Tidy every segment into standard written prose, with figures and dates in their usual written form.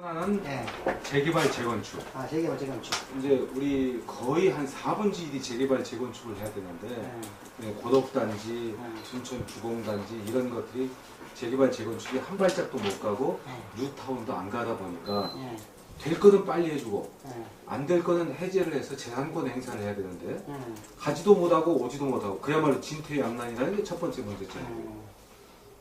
하나는 예. 재개발 재건축. 재개발 재건축. 이제 우리 거의 한 4분의 1이 재개발 재건축을 해야 되는데 고덕단지, 춘천 주공단지 이런 것들이 재개발 재건축이 한 발짝도 못 가고 뉴타운도 안 가다 보니까 될 거는 빨리 해주고 안 될 거는 해제를 해서 재산권 행사를 해야 되는데 가지도 못하고 오지도 못하고 그야말로 진퇴양난이라는 게 첫 번째 문제점이고,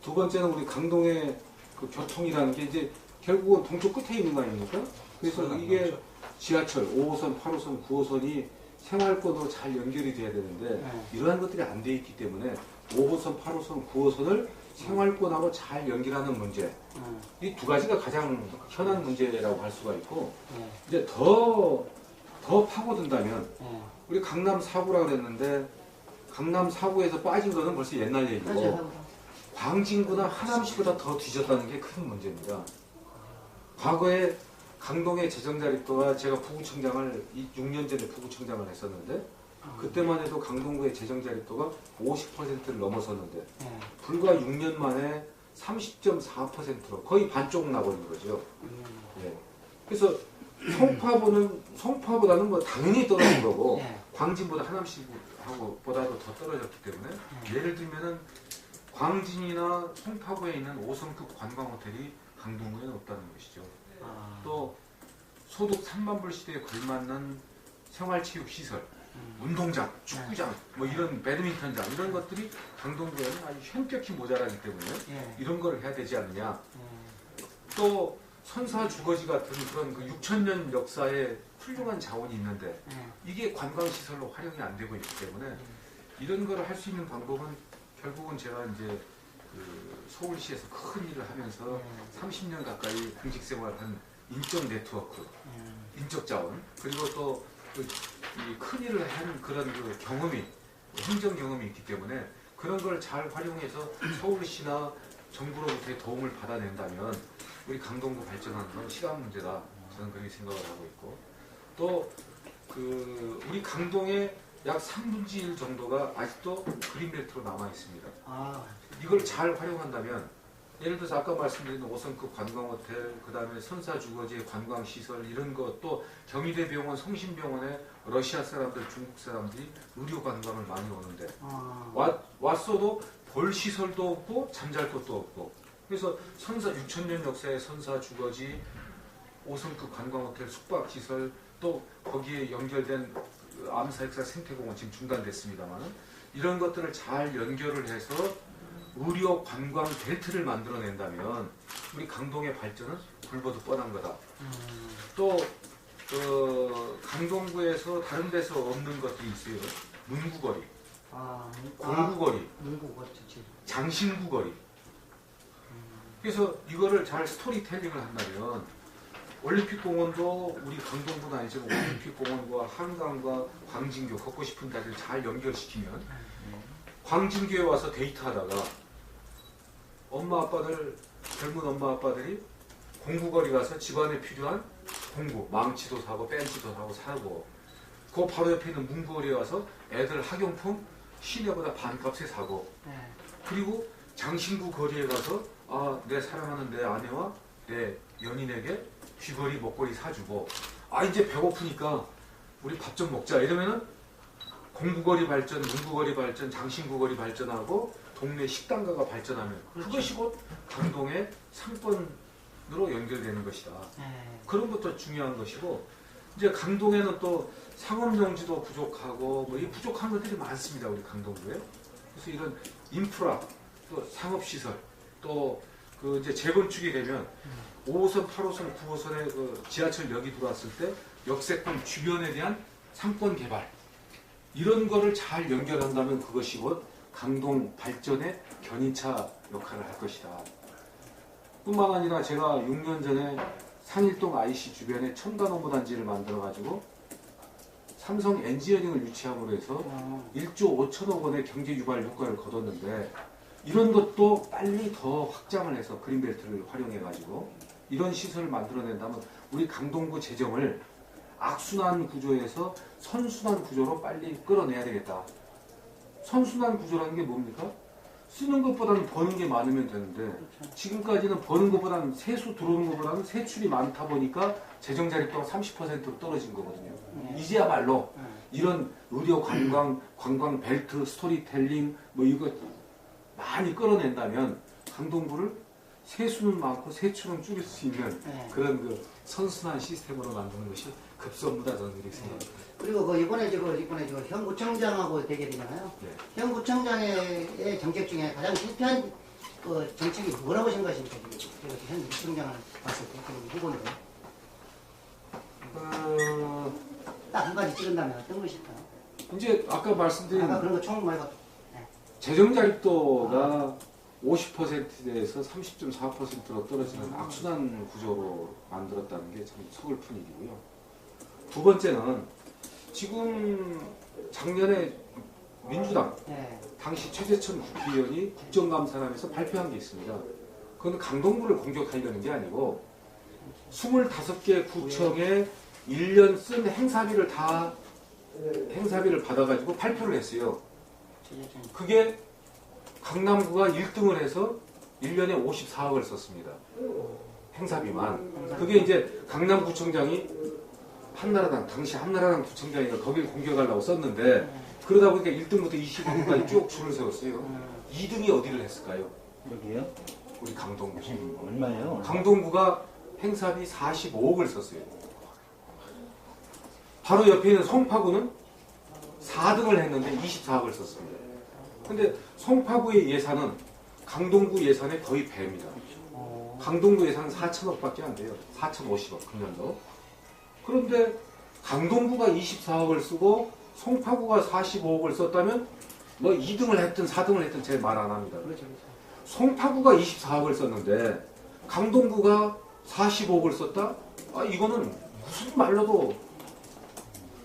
두 번째는 우리 강동의 그 교통이라는 게 이제 결국은 동쪽 끝에 있는 거 아닙니까? 그래서 이게 지하철 5호선, 8호선, 9호선이 생활권으로 잘 연결이 돼야 되는데 이러한 것들이 안 돼 있기 때문에 5호선, 8호선, 9호선을 생활권하고 잘 연결하는 문제, 이 두 가지가 가장 현안 문제라고 할 수가 있고, 이제 더 파고든다면 우리 강남 4구라 그랬는데 강남 4구에서 빠진 거는 벌써 옛날 얘기고 광진구나 하남시보다 더 뒤졌다는 게 큰 문제입니다. 과거에 강동의 재정자립도가 제가 부구청장을 6년 전에 부구청장을 했었는데 그때만 해도 강동구의 재정자립도가 50%를 넘어섰는데 불과 6년 만에 30.4%로 거의 반쪽 나버린 거죠. 예. 그래서 송파보다는 뭐 당연히 떨어진 거고 광진보다 하남시보다도 더 떨어졌기 때문에 예를 들면은 광진이나 송파구에 있는 5성급 관광호텔이 강동구에는 없다는 것이죠. 또 소득 3만 불 시대에 걸맞는 생활체육시설, 운동장, 축구장, 뭐 이런 배드민턴장 이런 것들이 강동구에는 아주 현격히 모자라기 때문에 이런 걸 해야 되지 않느냐. 또 선사 주거지 같은 그런 그 6,000년 역사의 훌륭한 자원이 있는데 이게 관광시설로 활용이 안 되고 있기 때문에 이런 걸 할 수 있는 방법은 결국은 제가 이제 그 서울시에서 큰 일을 하면서 30년 가까이 공직 생활한 인적 네트워크, 인적 자원, 그리고 또 큰 일을 한 그런 그 경험이, 행정 경험이 있기 때문에 그런 걸 잘 활용해서 서울시나 정부로부터의 도움을 받아낸다면 우리 강동구 발전하는 건 시간 문제다. 저는 그렇게 생각을 하고 있고, 또 그 우리 강동의 약 3분의 1 정도가 아직도 그린벨트로 남아 있습니다. 이걸 잘 활용한다면, 예를 들어서 아까 말씀드린 5성급 관광호텔, 그 다음에 선사주거지의 관광시설 이런 것, 또 경희대병원, 성심병원에 러시아 사람들, 중국 사람들이 의료 관광을 많이 오는데 왔어도 볼 시설도 없고 잠잘 곳도 없고, 그래서 6,000년 역사의 선사주거지, 5성급 관광호텔, 숙박시설, 또 거기에 연결된 암사역사 생태공원 지금 중단됐습니다만 이런 것들을 잘 연결을 해서 의료 관광 벨트를 만들어낸다면 우리 강동의 발전은 불보듯 뻔한 거다. 또 강동구에서 다른 데서 없는 것들이 있어요. 문구거리, 공구거리, 장신구거리. 그래서 이거를 잘 스토리텔링을 한다면 올림픽공원도 우리 강동구는 아니지만 올림픽공원과 한강과 광진교 걷고 싶은 자리를 잘 연결시키면 광진교에 와서 데이트하다가 젊은 엄마 아빠들이 공구거리 가서 집안에 필요한 공구, 망치도 사고 벤치도 사고 그 바로 옆에 있는 문구거리에 와서 애들 학용품 시내보다 반값에 사고, 그리고 장신구 거리에 가서 내 사랑하는 내 아내와 내 연인에게 귀걸이, 목걸이 사주고, 이제 배고프니까 우리 밥 좀 먹자 이러면은 공구거리 발전, 문구거리 발전, 장신구거리 발전하고 동네 식당가가 발전하면 그것이 곧 강동의 상권으로 연결되는 것이다. 그런 것도 중요한 것이고, 이제 강동에는 또 상업용지도 부족하고 뭐 이 부족한 것들이 많습니다. 우리 강동구에. 그래서 이런 인프라, 또 상업시설, 또 그 이제 재건축이 되면 5호선, 8호선, 9호선에 그 지하철역이 들어왔을 때 역세권 주변에 대한 상권 개발, 이런 거를 잘 연결한다면 그것이 곧 강동 발전의 견인차 역할을 할 것이다. 뿐만 아니라 제가 6년 전에 상일동 IC 주변에 첨단업무단지를 만들어가지고 삼성 엔지니어링을 유치함으로 해서 1조 5천억 원의 경제 유발 효과를 거뒀는데, 이런 것도 빨리 더 확장을 해서 그린벨트를 활용해가지고 이런 시설을 만들어낸다면 우리 강동구 재정을 악순환 구조에서 선순환 구조로 빨리 끌어내야 되겠다. 선순환 구조라는 게 뭡니까? 쓰는 것보다는 버는 게 많으면 되는데 지금까지는 버는 것보다는 세수 들어오는 것보다는 세출이 많다 보니까 재정 자립도가 30%로 떨어진 거거든요. 이제야말로 이런 의료 관광 벨트 스토리텔링 뭐 이거 많이 끌어낸다면 강동구를 세수는 많고 세출은 줄일 수 있는 그런 그 선순환 시스템으로 만드는 것이 급선무다 저는 이렇게 생각합니다. 그리고 그 이번에 현 구청장하고 대결이잖아요. 현 구청장의 정책 중에 가장 실패한 그 정책이 뭐라고 생각하십니까? 지금 현 구청장을 봤을 때 후보인데 딱 한 가지 찍은다면 어떤 것일까요? 이제 아까 말씀드린 그런 거 총 말고 재정 자립도가 50%에서 30.4%로 떨어지는 악순환 구조로 만들었다는 게 참 서글픈 일이고요. 두 번째는 지금 작년에 민주당 당시 최재천 국회의원이 국정감사하면서 발표한 게 있습니다. 그건 강동구를 공격하려는 게 아니고 25개 구청에 1년 쓴 행사비를 받아가지고 발표를 했어요. 그게 강남구가 1등을 해서 1년에 54억을 썼습니다. 행사비만. 그게 이제 강남구청장이 당시 한나라당 구청장이가 거길 공격하려고 썼는데 그러다 보니까 1등부터 25등까지 쭉 줄을 세웠어요. 2등이 어디를 했을까요? 여기요? 우리 강동구. 얼마예요? 강동구가 행사비 45억을 썼어요. 바로 옆에 있는 송파구는 4등을 했는데 24억을 썼습니다. 근데 송파구의 예산은 강동구 예산의 거의 배입니다. 강동구 예산은 4천억밖에 안 돼요. 4,050억 금년도. 그런데 강동구가 24억을 쓰고 송파구가 45억을 썼다면 뭐 2등을 했든 4등을 했든 제 말 안 합니다. 송파구가 24억을 썼는데 강동구가 45억을 썼다? 이거는 무슨 말로도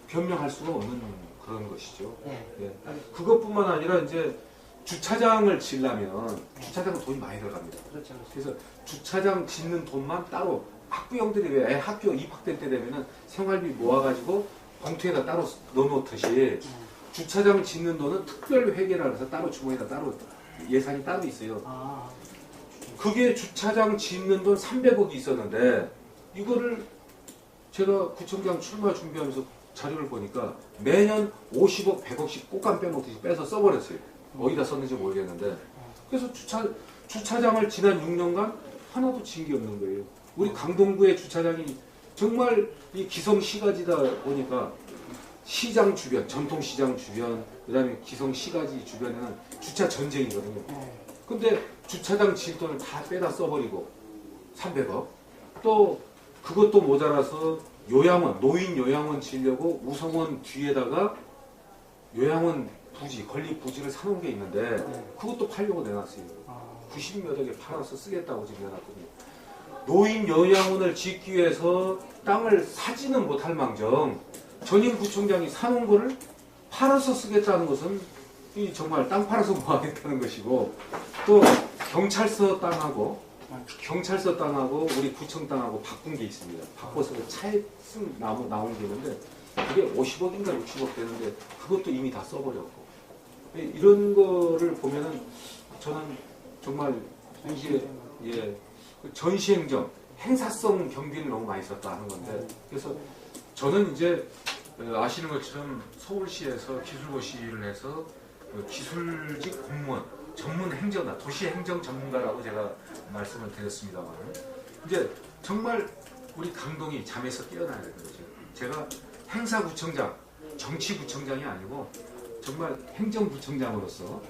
변명할 수가 없는 그런 것이죠. 예. 그것뿐만 아니라 이제 주차장을 지으려면 주차장은 돈이 많이 들어갑니다. 그래서 주차장 짓는 돈만 따로 학부형들이 왜 애 학교 입학될 때 되면은 생활비 모아가지고 봉투에다 따로 넣어놓듯이 주차장 짓는 돈은 특별 회계라 해서 따로 주머니에다 따로 예산이 따로 있어요. 그게 주차장 짓는 돈 300억이 있었는데 이거를 제가 구청장 출마 준비하면서 자료를 보니까 매년 50억, 100억씩 꽃감 빼먹듯이 빼서 써버렸어요. 어디다 썼는지 모르겠는데. 그래서 주차장을 지난 6년간 하나도 지은 게 없는 거예요. 우리 강동구의 주차장이 정말 이 기성시가지다 보니까 시장 주변, 전통시장 주변, 그 다음에 기성시가지 주변에는 주차 전쟁이거든요. 근데 주차장 지을 돈을 다 빼다 써버리고 300억. 또 그것도 모자라서 요양원, 노인 요양원 지으려고 우성원 뒤에다가 요양원 부지, 건립 부지를 사놓은 게 있는데 그것도 팔려고 내놨어요. 90몇 억에 팔아서 쓰겠다고 지금 내놨거든요. 노인 요양원을 짓기 위해서 땅을 사지는 못할 망정 전임 구청장이 사놓은 거를 팔아서 쓰겠다는 것은 정말 땅 팔아서 뭐 하겠다는 것이고, 또 경찰서 땅하고 우리 구청 땅하고 바꾼 게 있습니다. 바꿔서 차에 나온 게 있는데 그게 50억인가 60억 되는데 그것도 이미 다 써버렸고, 이런 거를 보면은 저는 정말 전시행정, 행사성 경비를 너무 많이 썼다 하는 건데, 그래서 저는 이제 아시는 것처럼 서울시에서 기술고시를 해서 기술직 공무원, 전문 행정가, 도시 행정 전문가라고 제가 말씀을 드렸습니다만, 이제 정말 우리 강동이 잠에서 깨어나야 되는 거죠. 제가 행사구청장, 정치구청장이 아니고 정말 행정구청장으로서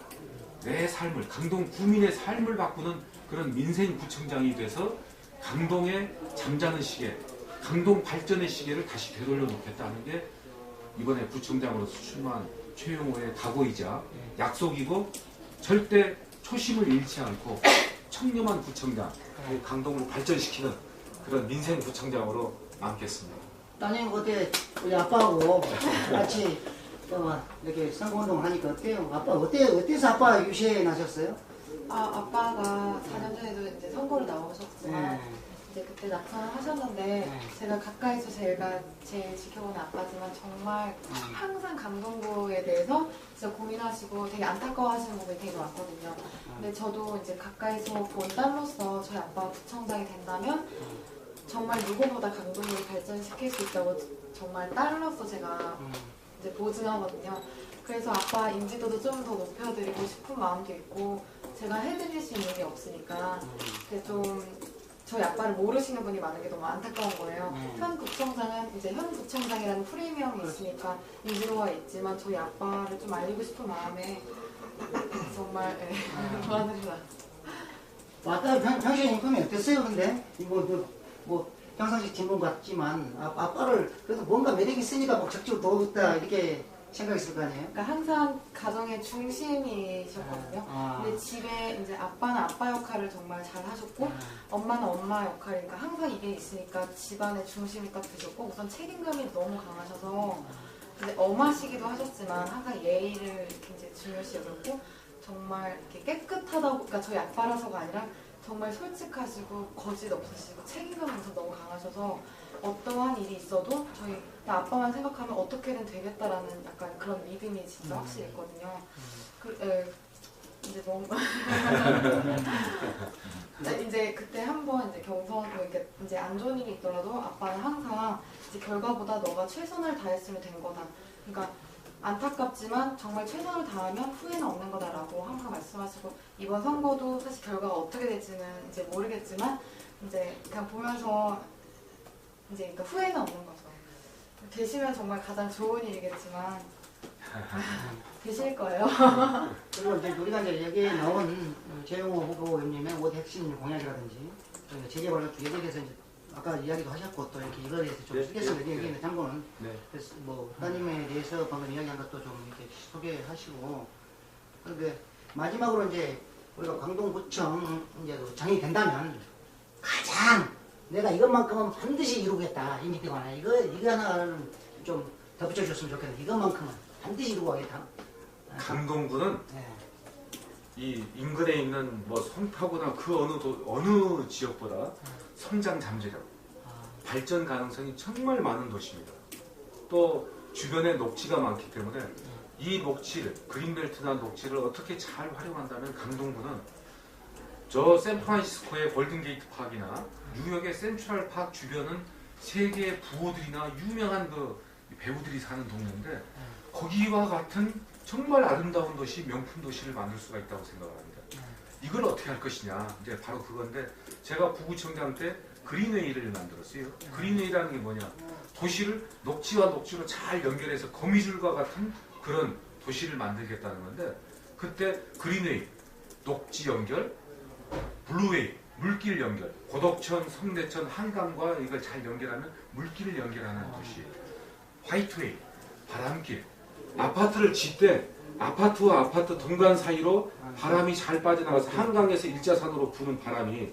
내 삶을, 강동 구민의 삶을 바꾸는 그런 민생구청장이 돼서 강동의 잠자는 시계, 강동 발전의 시계를 다시 되돌려 놓겠다는 게 이번에 구청장으로서 출마한 최용호의 각오이자 약속이고, 절대 초심을 잃지 않고 청렴한 구청장, 강동을 발전시키는 그런 민생구청장으로 남겠습니다. 따님 그때 우리 아빠하고 같이 이렇게 선거운동 하니까 어때요? 아빠 어때서 아빠 유시에 나셨어요? 아빠가 4년 전에도 이제 선거를 나오셨지만 이제 그때 낙선하셨는데 네. 제가 가까이서 제가 제일 지켜보는 아빠지만 정말 항상 강동구에 대해서 진짜 고민하시고 되게 안타까워하시는 부분이 되게 많거든요. 근데 저도 이제 가까이서 본 딸로서 저희 아빠가 구청장이 된다면 정말 누구보다 강동구를 발전시킬 수 있다고 정말 딸로서 제가 이제 보증하거든요. 그래서 아빠 인지도도 좀 더 높여드리고 싶은 마음도 있고 제가 해드릴 수 있는 게 없으니까 근데 좀 저희 아빠를 모르시는 분이 많은 게 너무 안타까운 거예요. 현 구청장은 이제 현 구청장이라는 프리미엄이 있으니까 인지도가 있지만 저희 아빠를 좀 알리고 싶은 마음에 정말 도와드리라. 아까 평소에 인품이 어땠어요? 근데 뭐 평상시 친분 같지만 아빠를 그래도 뭔가 매력이 있으니까 뭐 적극적으로 도우겠다 이렇게 생각했을 거 아니에요? 그러니까 항상 가정의 중심이셨거든요. 근데 집에 이제 아빠는 아빠 역할을 정말 잘 하셨고 엄마는 엄마 역할이니까 항상 이게 있으니까 집안의 중심이 딱 되셨고 우선 책임감이 너무 강하셔서 이제 엄하시기도 하셨지만 항상 예의를 굉장히 중요시 여겼고 정말 이렇게 깨끗하다고 그러니까 저희 아빠라서가 아니라 정말 솔직하시고 거짓 없으시고 책임감이 우선 너무 강하셔서 어떠한 일이 있어도 저희 아빠만 생각하면 어떻게든 되겠다라는 약간 그런 믿음이 진짜 확실히 있거든요. 이제 너무 이제 그때 한번 이제 경선 이렇게 이제 안 좋은 일이 있더라도 아빠는 항상 이제 결과보다 너가 최선을 다했으면 된 거다. 그러니까 안타깝지만 정말 최선을 다하면 후회는 없는 거다라고 항상 말씀하시고 이번 선거도 사실 결과가 어떻게 될지는 이제 모르겠지만 이제 그냥 보면서 이제 그러니까 후회는 없는 거죠. 되시면 정말 가장 좋은 일이겠지만 되실 거예요. 그리고 이제 우리가 이제 여기에 나온 최영호 후보 의원님의 5대 핵심 공약이라든지 재개발 계획에 대해서 이제 아까 이야기도 하셨고 또 이렇게 이거에 대해서 좀 쓰겠습니다. 여기 있는 참고는 그래서 뭐 따님에 대해서 방금 이야기한 것도 좀 이렇게 소개하시고 그런데 마지막으로 이제 우리가 광동구청 이제 장이 된다면 가장 내가 이것만큼은 반드시 이루겠다 이 밑에 관해 이거 하나는 좀 덧붙여 주셨으면 좋겠는데 이것만큼은 반드시 이루고 가겠다. 강동구는 네. 이 인근에 있는 뭐 송파구나 그 어느 지역보다 성장 잠재력, 발전 가능성이 정말 많은 도시입니다. 또 주변에 녹지가 많기 때문에 이 녹지를 그린벨트나 녹지를 어떻게 잘 활용한다면 강동구는 저 샌프란시스코의 골든게이트 파크나 뉴욕의 센트럴 파크 주변은 세계의 부호들이나 유명한 그 배우들이 사는 동네인데 거기와 같은 정말 아름다운 도시, 명품 도시를 만들 수가 있다고 생각을 합니다. 이걸 어떻게 할 것이냐, 이제 바로 그건데 제가 부구청장 때 그린웨이를 만들었어요. 그린웨이라는 게 뭐냐, 도시를 녹지와 녹지로 잘 연결해서 거미줄과 같은 그런 도시를 만들겠다는 건데 그때 그린웨이, 녹지 연결, 블루웨이, 물길 연결, 고덕천, 성내천, 한강과 이걸 잘 연결하면 물길을 연결하는 도시, 화이트웨이, 바람길, 아파트를 짓되 아파트와 아파트 동간 사이로 바람이 잘 빠져나가서 한강에서 일자산으로 부는 바람이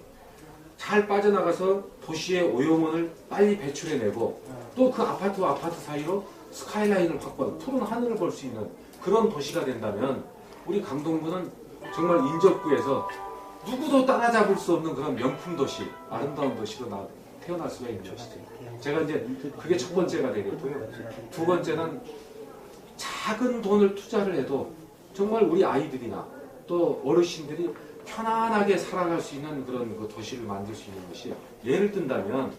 잘 빠져나가서 도시의 오염원을 빨리 배출해내고 또 그 아파트와 아파트 사이로 스카이라인을 확보하고 푸른 하늘을 볼 수 있는 그런 도시가 된다면 우리 강동구는 정말 인접구에서 누구도 따라잡을 수 없는 그런 명품 도시, 아름다운 도시로 태어날 수가 있는 것이죠. 제가 이제 그게 첫 번째가 되겠고요. 두 번째는 작은 돈을 투자를 해도 정말 우리 아이들이나 또 어르신들이 편안하게 살아갈 수 있는 그런 그 도시를 만들 수 있는 것이, 예를 든다면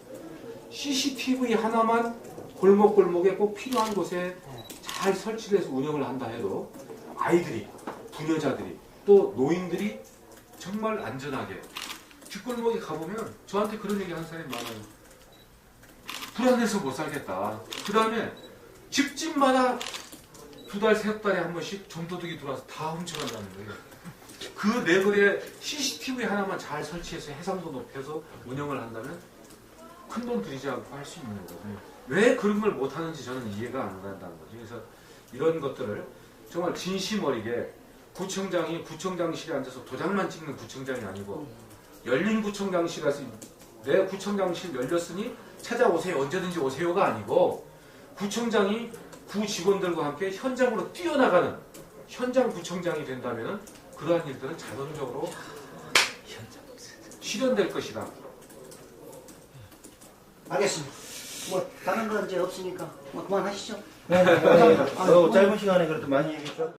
CCTV 하나만 골목골목에 꼭 필요한 곳에 잘 설치를 해서 운영을 한다 해도 아이들이, 부녀자들이, 또 노인들이 정말 안전하게 뒷골목에 가보면 저한테 그런 얘기 하는 사람이 많아요. 불안해서 못 살겠다. 그 다음에 집집마다 두 달, 세 달에 한 번씩 좀도둑이 들어와서 다 훔쳐간다는 거예요. 그 네거리에 CCTV 하나만 잘 설치해서 해상도 높여서 운영을 한다면 큰 돈 들이지 않고 할 수 있는 거거든요. 왜 그런 걸 못하는지 저는 이해가 안 간다는 거죠. 그래서 이런 것들을 정말 진심 어리게 구청장이 구청장실에 앉아서 도장만 찍는 구청장이 아니고 열린 구청장실에서 내 구청장실 열렸으니 찾아오세요, 언제든지 오세요가 아니고 구청장이 구 직원들과 함께 현장으로 뛰어나가는 현장 구청장이 된다면 그러한 일들은 자동적으로 실현될 것이다. 알겠습니다. 뭐 다른 건 이제 없으니까 뭐 그만하시죠. 네, 짧은 시간에 그래도 많이 얘기했죠.